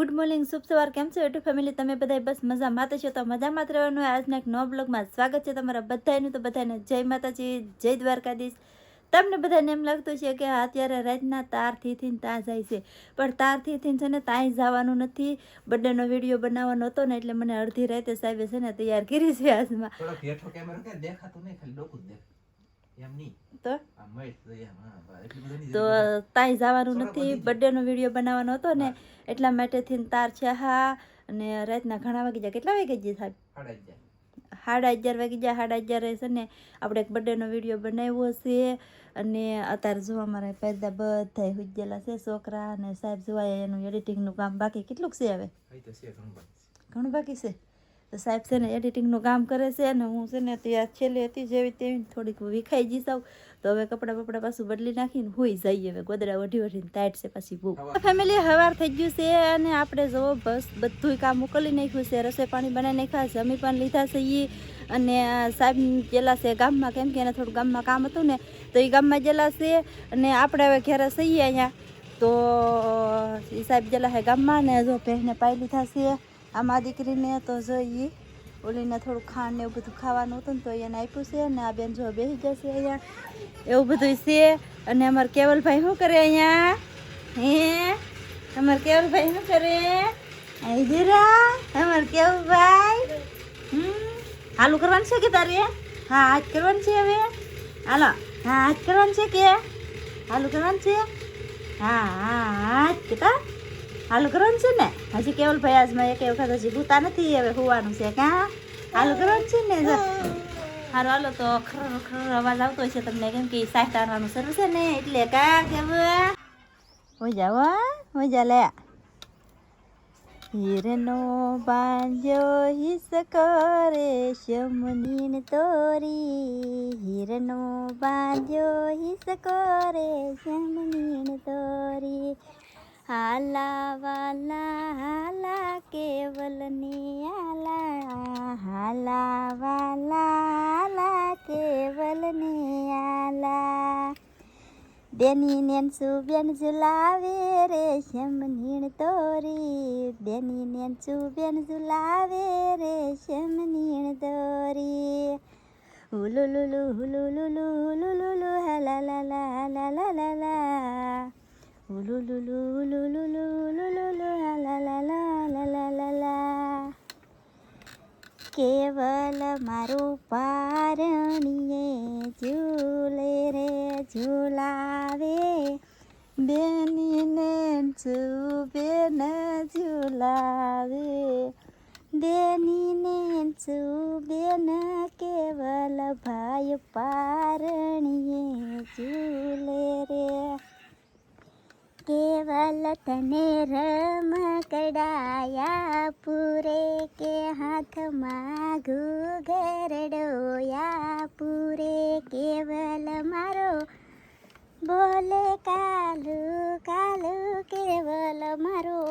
Good morning, શુભ સવાર. કેમ છો યુટ્યુબ ફેમિલી? તમે બધા બસ મજામાં તો છો? તો મજામાં જ રહેવાનું હોય. આજના એક નવા બ્લોગમાં સ્વાગત છે તમારા બધાનું. તો બધાને જય માતાજી, જય દ્વારકાધીશ. તમને બધાને એમ લાગતું છે કે અત્યારે રાતના તારથી ત્યાં જાય છે, પણ તારથી છે ને ત્યાં જવાનું નથી. બર્થડેનો વિડીયો બનાવવાનો હતો ને એટલે મને અડધી રાતે સાહેબે છે ને તૈયાર કરી છે. આજમાં તો તાઈ જવાનું નથી. બર્થડેનો વિડીયો બનાવવાનો હતો ને એટલા માટેથી તાર છે. હા, અને રાતના ઘણા વાગી જાય. કેટલા વાગી ગયા સાહેબ? 11:30 વાગી જાય. 11:30 છે ને આપણે એક બર્થડેનો વિડીયો બનાવ્યો છે. અને અત્યારે જો અમારા પડદા બધા હુજેલા છે. છોકરા અને સાહેબ જોવાય એનું એડિટિંગનું કામ બાકી. કેટલુંક છે હવે? ઘણું બાકી છે. તો સાહેબ છે ને એડિટિંગનું કામ કરે છે અને હું છે ને ત્યાં છેલ્લે હતી જેવી તેવી થોડીક વિખાઈ જઈશ આવ. તો હવે કપડાં પાછું બદલી નાખીને હોઈ જઈએ. હવે ગોદડા વઢીને ટાઈટ છે પાછી બહુ. ફેમિલી સવાર થઈ ગયું છે અને આપણે જો બસ બધું કામ ઉકલી નાખ્યું છે. રસોઈ પાણી બનાવી નાખ્યા, જમી પણ લીધા છે એ. અને સાહેબ ગયેલા છે ગામમાં, કેમ કે એને થોડું ગામમાં કામ હતું ને તો એ ગામમાં ગયેલા છે. અને આપણે હવે ઘરે સહીએ અહીંયા. તો એ સાહેબ ગયેલા છે ગામમાં ને જો પહેને પાઈ લીધા છે આમાં દીકરીને. તો જો એ ઓલીને થોડું ખાંડ ને એવું બધું ખાવાનું હતું ને તો એને આપ્યું છે. અને આ બેન જો બેસી જશે અહીંયા, એવું બધું છે. અને અમારા કેવલભાઈ શું કરે અહીંયા? હે, અમારા કેવલભાઈ શું કરે? આઈદરા અમારા કેવલભાઈ હાલું કરવાનું છે કે તારે? હા, હાથ કરવાનું છે હવે. હાલો, હા હાથ કરવાનું છે કે હાલું કરવાનું છે? હા હા હાથ કેતા હાલું કરવાનું છે ને. હજી કેવલભાઈ આજમાં એક વખત હજી ભૂતા નથી. હવે હોવાનું છે કા હાલું કરવાનું છે ને. સારું હાલો. તો ખર ખર અવાજ આવતો હોય છે તમને, કેમ કે સાહેબ તારવાનું શરૂ છે ને એટલે કા કેવું હો જાવ હો જા લે. હીરનો બાંધ્યો હિસ કરે શમનીન તોરી. હીરનો બાંધ્યો હિસ કરે શમનીન તોરી. હાલા વાલા હાલા કેવલને આલા. હાલા વાલા હાલા કેવલને આલા. બેની નેનસુ બેન ઝુલાવે રે શમનીણ તોરી. બેની નેનસુ બેન ઝુલાવે રે શમનીણ તોરી. હુલુલુલુ હુલુલુલુ હુલુલુલુ હાલા લાલા હાલા લાલા લા. હુલુલુલુ હુલુલુલુ હુલુલુલુ હાલા લાલા લાલા લા. કેવલ મારું પારણીએ ઝૂલે રે ઝુલાવે. બેની નેનસુ બેન ઝુલાવે. બેની નેનસુ બેન કેવલ ભાઈ પારણીએ ઝૂલે રે. કેવલ તને રમકડાયા પૂરે કે હાથમાં ઘૂઘરડોયા પૂરે. કેવલ મારો બોલે કાલુ કાલુ. કેવલ મારો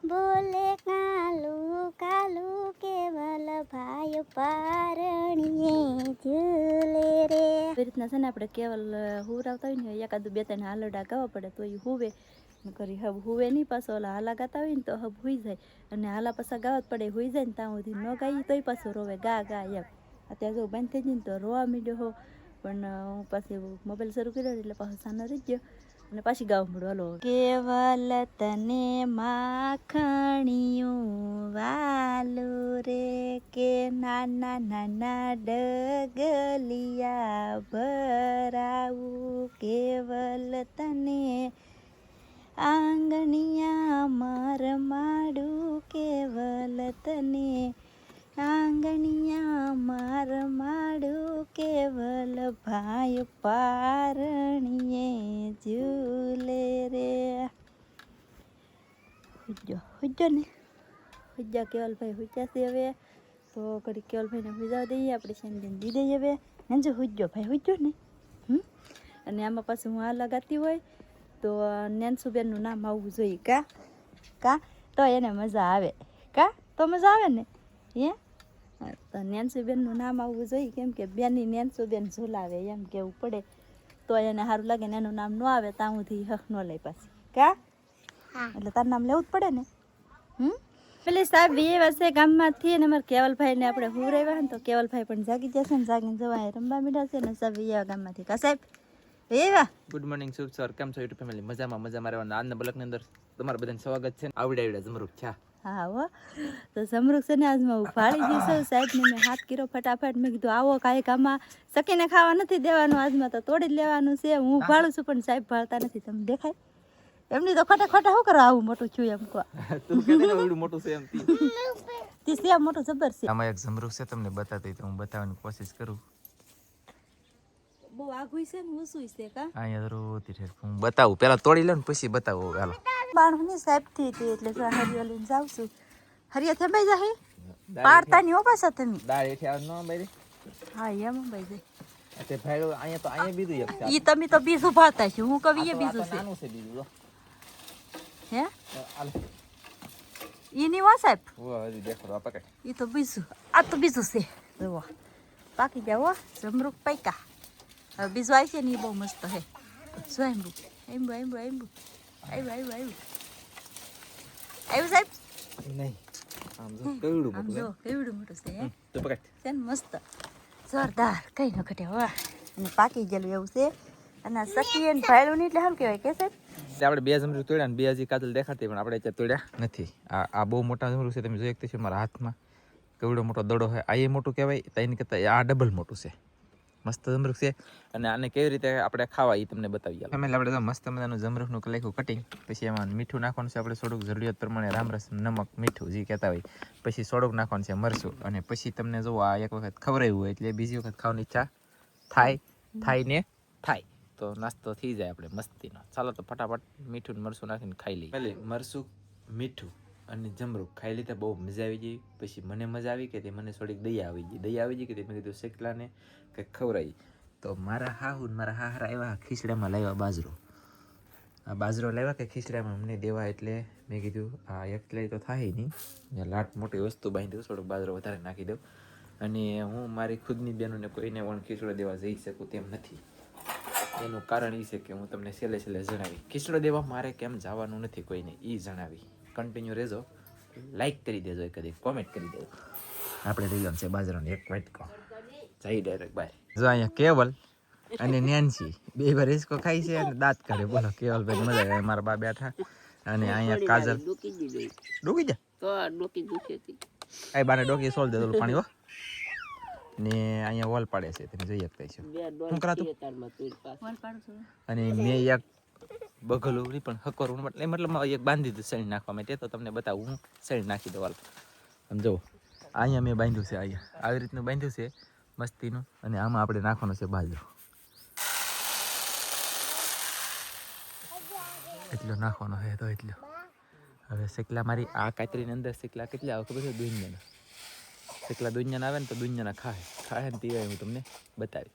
બોલે કાલુ કાલુ. કેવલ ભાઈ પારણીએ ઝૂલે રે. એ રીતના છે ને આપણે કેવલ હુરાવતા હોય ને એકાદું બે ત્રણ હાલરડા ગાવા પડે તો એ હુવે. કરી હબ હુવે નહીં. પાછો ઓલા હાલા ગાતા હોય ને તો હબ હુઈ જાય. અને હાલા પાછા ગાવા જ પડે. હુઈ જાય ને ત્યાં સુધી ન ગાઈ તોય પાછું રોવે ગા ગા એમ. અત્યારે જો બંધ થઈ જાય ને તો રોવા માંડ્યો હો. પણ હું પાછી મોબાઈલ શરૂ કર્યો એટલે પાછો સાનો રહી ગયો અને પાછી ગાવા મળ્યો. હાલો. કેવલ તને માખણિયું વાલું રે કે નાના નાના ડગલિયા ભરાવું. કેવલ તને આંગણિયા મારમાડું. કેવલ તને આંગણિયા મારમાડું. કેવલ ભાઈ પારણીએ ઝૂલે રે. હુજો હુજો ને હુજા કેવલભાઈ હુજ્યા છે હવે. તો ઘડી કેવલભાઈને હુજા દઈએ આપણે. સેન્ડીને દી દઈએ હવે. ને હુજો ભાઈ હુજો ને. અને આમાં પાછું હું આ લગાતી હોય તો નેન્સુબેનનું નામ આવવું જોઈએ. કા કા તો એને મજા આવે. કા તો મજા આવે ને. હે તો નેન્સુબેનનું નામ આવવું જોઈએ, કેમ કે બેનની નેન્સુબેન ઝુલાવે એમ કેવું પડે તો એને સારું લાગે ને. એનું નામ ન આવે ત્યાં સુધી હક ન લે પાછી. કા એટલે તારું નામ લેવું જ પડે ને. પેલે સાહેબ બે વર્ષે ગામમાંથી અને અમારા કેવલભાઈને આપણે હું રહેવા ને તો કેવલભાઈ પણ જાગી જશે ને જાગીને જવા રમવા મીઠા છે ને સાહેબ એવા ગામમાંથી કા સાહેબ એવા ગુડ મોર્નિંગ શુભ સર કેમ છો યુટ્યુબ ફેમિલી મજામાં રહેવાના આજના બ્લોગની અંદર તમારું બધાનું સ્વાગત છે આવડે જમરૂક છે હા હો તો જમરૂક છે ને આજમાં ઉફાળી જઈશું સાહેબને મેં હાથ કર્યો ફટાફટ મેં કીધું આવો કાંઈ કામમાં સકીને ખાવા નથી દેવાનું આજમાં તો તોડી જ લેવાનું છે હું ભાળું છું પણ સાહેબ ભાળતા નથી તમને દેખાય એમની તો ખોટા ખોટા શું કરો આવું મોટું છું એમ કહો તું કેને એવડું મોટું છે એમ તે છે મોટું જબર છે આમાં એક જમરૂક છે તમને બતાતી તો હું બતાવવાની કોશિશ કરું બહુ આઘું છે ને ઊંચું છે કા અહીંયા જરૂરથી છે હું બતાવું પહેલા તોડી લઉં ને પછી બતાવું હાલો બાણુની સાહેબ થી હતી એટલે જો હરિયો લઈને જાઉં છું હરિયા થંભાઈ જાહે પાડતા ની ઓપા છો તમે દાળ એઠી આવ નો બેરી હા એમ ભાઈ જાય તે ભાઈ અહીંયા તો અહીંયા બીજું એક છે ઈ તમે તો બીજું ભાળતા છો હું કવિએ બીજું છે નાનું છે બીજું હે હાલ ઈ ની વા સાહેબ ઓ હજી દેખો આ પકડ ઈ તો બીજું આ તો બીજું છે જુઓ પાકી જાવ જમરૂક પૈકા હવે બીજું આવી છે ને એ બહુ મસ્ત હે જો એમ્બુ એમ્બુ એમ્બુ એમ્બુ આવ્યું સાહેબ નહીં આમ જો કેવડું આમ જો કેવડું મોટું છે હે તો પકડ છે ને મસ્ત જોરદાર કઈ ન ઘટે વાહ અને પાકી ગયેલું એવું છે અને સકી ને ભાયલું નહીં એટલે શું કહેવાય કે સાહેબ આપણે બે જમરૂ તોડ્યા ને બે હજી કાજલ દેખાતી પણ આપણે અત્યારે તોડ્યા નથી આ બહુ મોટા જમરૂ છે તમે જોઈ શકતા છો મારા હાથમાં કેવડો મોટો દડો હોય આ એ મોટું કહેવાય તેની કરતાં આ ડબલ મોટું છે મસ્ત જમરૂક છે અને આને કેવી રીતે આપણે ખાવા એ તમને બતાવી ફેમિલી આપણે તો મસ્ત મજાનું જમરૂકનું લખ્યું કટિંગ પછી એમાં મીઠું નાખવાનું છે આપણે થોડુંક જરૂરિયાત પ્રમાણે રામરસ નમક મીઠું જે કહેતા હોય પછી થોડુંક નાખવાનું છે મરચું અને પછી તમને જો આ એક વખત ખવડાવ્યું હોય એટલે બીજી વખત ખાવાની ઈચ્છા થાય તો નાસ્તો થઈ જાય આપણે મસ્તીનો ચાલો તો ફટાફટ મીઠું મરચું નાખીને ખાઈ લઈએ પહેલે મરચું મીઠું અને જમરૂક ખાઈ લીધા બહુ મજા આવી ગઈ પછી મને મજા આવી કે તે મને થોડીક દયા આવી ગઈ કે તે મેં કીધું શેકલાને કંઈક ખવડાવી તો મારા હાહરા એવા ખીચડામાં લાવ્યા બાજરો આ બાજરો લાવ્યા કે ખીચડામાં અમને દેવા એટલે મેં કીધું આ એટલે તો થાય નહીં લાટ મોટી વસ્તુ બાંધી દઉં થોડોક બાજરો વધારે નાખી દઉં અને હું મારી ખુદની બહેનોને કોઈને પણ ખીચડો દેવા જઈ શકું તેમ નથી એનું કારણ એ છે કે હું તમને છેલ્લે જણાવી ખીચડો દેવા મારે કેમ જવાનું નથી કોઈને એ જણાવી કન્ટિન્યુ રહેજો લાઈક કરી દેજો કદી કોમેન્ટ કરી દેજો આપણે લઈ લેવાનું છે બાજરાનો એક વાટકો જઈ ડાયરેક્ટ બાય જો અહીંયા કેવલ અને નેન્સી બે વાર હિસકો ખાઈ છે અને દાંત કાઢે બોલો કેવલ ભાઈ મજા આવે મારા બા બેઠા અને અહીંયા કાજલ ડૂકી જા આ બાને ડોકી સોલ દે પાણી હો ને અહીંયા વોલ પાડે છે તમે જોઈ શકતા છો શું કરાતું અને મેં એક બગલું પણ હકોરું મતલબ એક બાંધી દીધું શેણ નાખવા માટે તો તમને બતાવું હું શેણ નાખી દઉં આમ જુઓ અહીંયા મેં બાંધ્યું છે અહીંયા આવી રીતનું બાંધ્યું છે મસ્તીનું અને આમાં આપણે નાખવાનો છે બાજરો એટલો નાખવાનો છે તો એટલો હવે શેકલા મારી આ કાતરીની અંદર શેકલા કેટલા આવે ખબર છે દુનિયાના શેકલા દુનિયાના આવે ને તો દુનિયાના ખાય ને તે હું તમને બતાવી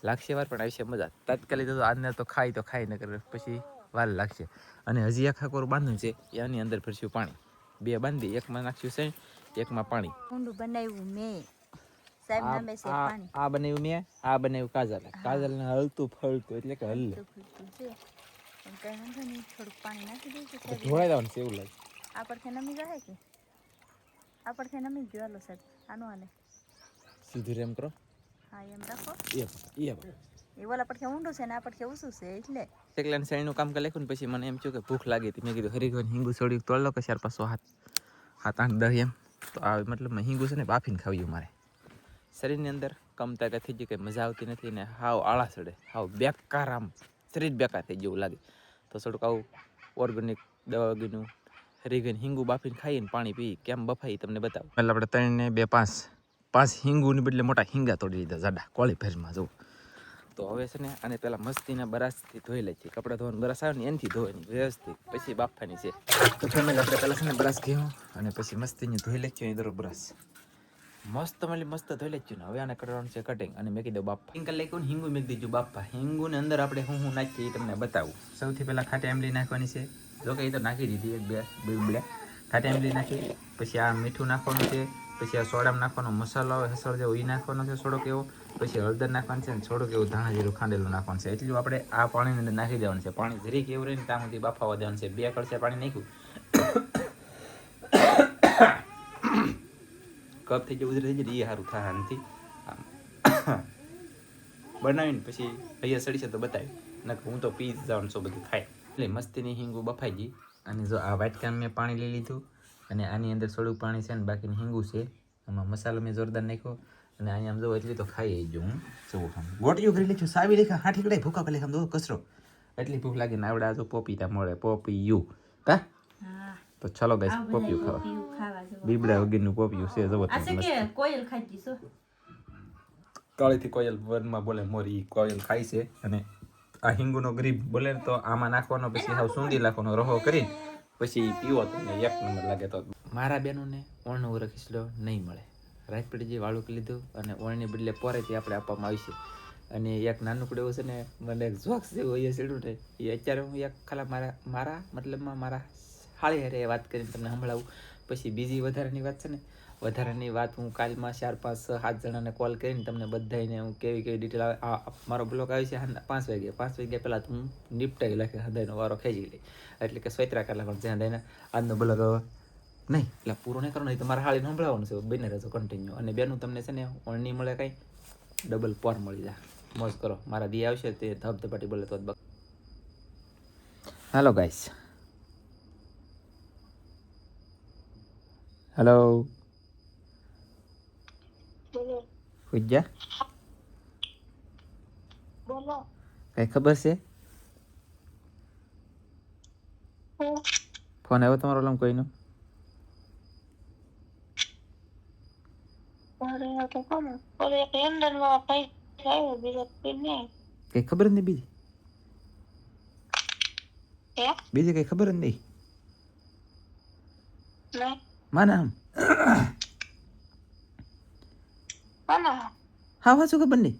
લાગશે વાર પણ આવશે મજા તાત્કાલિક તો આજને તો ખાય ન કરે પછી વાર લાગશે અને હજી એક હકોર બાંધ્યું છે એની અંદર ભરશું પાણી બે બાંધી એકમાં નાખ્યું છે એકમાં પાણી ઊંડું બનાવ્યું મેં સાહેબ નામે છે પાણી આ બનાવ્યું મેં આ બનાવ્યું કાજલને હલતું ફળતું એટલે કે હલ્લે કઈ વાંધો નહીં થોડુંક પાણી નાખી દઈશું ધોવાઈ દેવાનું છે એવું લાગે આ પડખે નમી જાય કે આ પડખે નમી ગયો હાલો સાહેબ આનું હાલે સીધું રેમ કરો હા એમ રાખો એ ઓલા પડખે ઊંડું છે ને આ પડખે ઊંચું છે એટલે શેકલાને શેરણીનું કામ કરી લખ્યું ને પછી મને એમ થયું કે ભૂખ લાગી હતી મેં કીધું હરીગન હિંગુ છોડ્યું તોડ લો કે 4-5 હાથ 8-10 એમ તો આ મતલબ હિંગુ છે ને બાફીને ખાવ્યું મારે શરીરની અંદર કમતા થઈ ગઈ કંઈ મજા આવતી નથી ને હાવ આળા ચડે હાવ બેકાર આમ શરીર બેકાર થઈ જેવું લાગે તો થોડુંક આવું ઓર્ગેનિક દવા વગેરેનું હરીગન હિંગુ બાફીને ખાઈને પાણી પી કેમ બફાઈ તમને બતાવું એટલે આપણે 3 ને 2 5 હિંગુની બદલે મોટા હિંગા તોડી લીધા જાડા કોળી ભેરમાં જવું તો હવે છે ને આને પહેલાં મસ્તીના બ્રશથી ધોઈ લે છે કપડાં ધોવાનું બ્રશ આવે ને એનાથી ધોવાની વ્યવસ્થિત પછી બાફવાની છે તો ફેમિલી આપણે પહેલાં છે ને બ્રશ ઘેવું અને પછી મસ્તીની ધોઈ લે છે દરો બ્રશ મસ્ત ધોઈ લે છે ને હવે આને કરવાનું છે કટિંગ અને મેં કીધું બાપા હિંગ લઈ હિંગુ મેં દીધું બાપા હિંગુને અંદર આપણે હું નાખીએ એ તમને બતાવું સૌથી પહેલાં ખાટી આંબલી નાખવાની છે જો કે એ તો નાખી દીધી 1-2 બીબડા ખાટી આંબલી નાખી પછી આ મીઠું નાખવાનું છે પછી આ સોડામાં નાખવાનો મસાલો આવે હસળ જેવો એ નાખવાનો છે થોડોક એવો પછી હળદર નાખવાનું છે ને થોડુંક એવું ધાણા જીરું ખાંડેલું નાખવાનું છે એટલું આપણે આ પાણીની અંદર નાખી દેવાનું છે પાણી જરીક એવું રહીને ત્યાં સુધી બાફાવા દેવાનું છે 2 કળશા પાણી નાખ્યું કપ થઈ જાય ઉધરી થઈ જાય એ સારું થાય નથી બનાવીને પછી અહીંયા સડી છે તો બતાવી નકર હું તો પી જવાનું છું બધું ખાય એટલે મસ્તીની હિંગુ બફાઈ ગઈ અને જો આ વાટકામાં મેં પાણી લઈ લીધું અને આની અંદર થોડું પાણી છે ને બાકીની હિંગુ છે આમાં મસાલો મેં જોરદાર નાખ્યો અને અહીંયા આમ જો એટલી તો ખાઈ જો હું જવું ખામ ગોટિયું કરી લીધું સાવી લેખા હાથી કડાઈ ભૂકા કરી લેખા દો કચરો એટલી ભૂખ લાગે ને આવડે આ જો પોપીતા મળે પોપિયું કા હા તો ચલો ગાઈસ આ પોપિયું બધા ખાવા પોપિયું ખાવા જવા બીબડા વગરનું પોપિયું છે જવો આ છે કે કોયલ ખાઈ દીસો કાળીથી કોયલ વનમાં બોલે મોરી કોયલ ખાય છે અને આ હિંગુનો ગરીબ બોલે ને તો આમાં નાખવાનો પછી હાવ સૂંદી નાખવાનો રહો કરી પછી પીવો તમને એક નંબર લાગે તો મારા બેનોને ઓળનો રખીસલો નહીં મળે રાત પડી જે વાળું લીધું અને ઓળની બદલે પોરેથી આપણે આપવામાં આવશે અને એક નાનકડું એવું છે ને મને એક જોક્સ જેવું એ સીડું ને એ અત્યારે હું એક ખાલા મારા મતલબમાં મારા હાળી હારે વાત કરીને તમને સંભળાવું પછી બીજી વધારાની વાત છે ને વધારાની વાત હું કાલમાં 4, 5, 7 જણાને કોલ કરીને તમને બધાને હું કેવી ડિટેલ આવે મારો બ્લોગ આવી છે 5 વાગ્યા પહેલાં હું નિપટાવી નાખે હૃદયનો વારો ખેંચી લઈ એટલે કે સ્વૈત્રા કલાક પણ જ્યાં દઈને આજનો બ્લોગ નહીં એટલે પૂરો નહીં કરવાનો તો મારા હાળી સંભળાવવાનું છે બને રહેજો કન્ટિન્યુ અને બેનું તમને છે ને ઓળની મળે કાંઈ ડબલ પોર મળી જાય મોજ કરો મારા દી આવશે તે ધબધપાટી બોલે તો હેલો ગાઈસ હેલો પૂજા બોલો કઈ ખબર છે ફોન આવ્યો તમારો લમ કોઈનો અરે તો કોણ ઓલે લેન્ડરમાં પૈસા આવ્યો બીજો કોઈ નહીં કઈ ખબર જ નહીં હે બીજી કઈ ખબર જ નહીં નહીં માના આમ કોના હા હા શું ખબર નહીં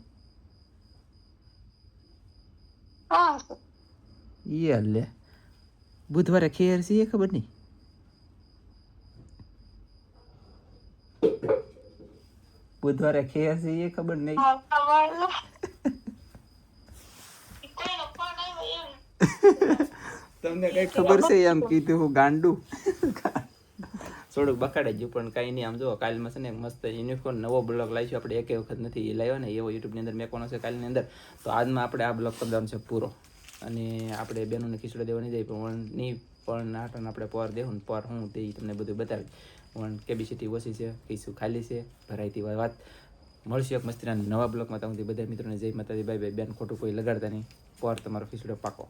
હા યાર લે બુધવારે ખેર છે એ ખબર નહીં બુધવારે ખેર છે એ ખબર નહીં હા તમારો કોઈનો ફોન આવ્યો એમ તમને કઈ ખબર છે એમ કીધું હું ગાંડું થોડુંક બખાડે જ પણ કાંઈ નહીં આમ જો કાલમાં છે ને મસ્ત યુનિકોર્ન નવો બ્લોગ લાવીશું આપણે એક વખત નથી એ લાવ્યો ને એવો યુટ્યુબની અંદર મેકવાનો છે કાલની અંદર તો આજમાં આપણે આ બ્લોગ કરવાનો છે પૂરો અને આપણે બેનોને ખીચડો દેવા નહીં જાય પણ નહીં પણ નાટન આપણે પર દેવું ને પર હું તે તમને બધું બતાવી પણ કેપેસિટી ઓછી છે કઈશું ખાલી છે ભરાઈતી વાત મળશે એક મસ્તીના નવા બ્લોગમાં તમને બધા મિત્રોને જય માતાજી બાય બાય બેન ખોટું કોઈ લગાડતા નહીં પર તમારો ખીચડો પાકો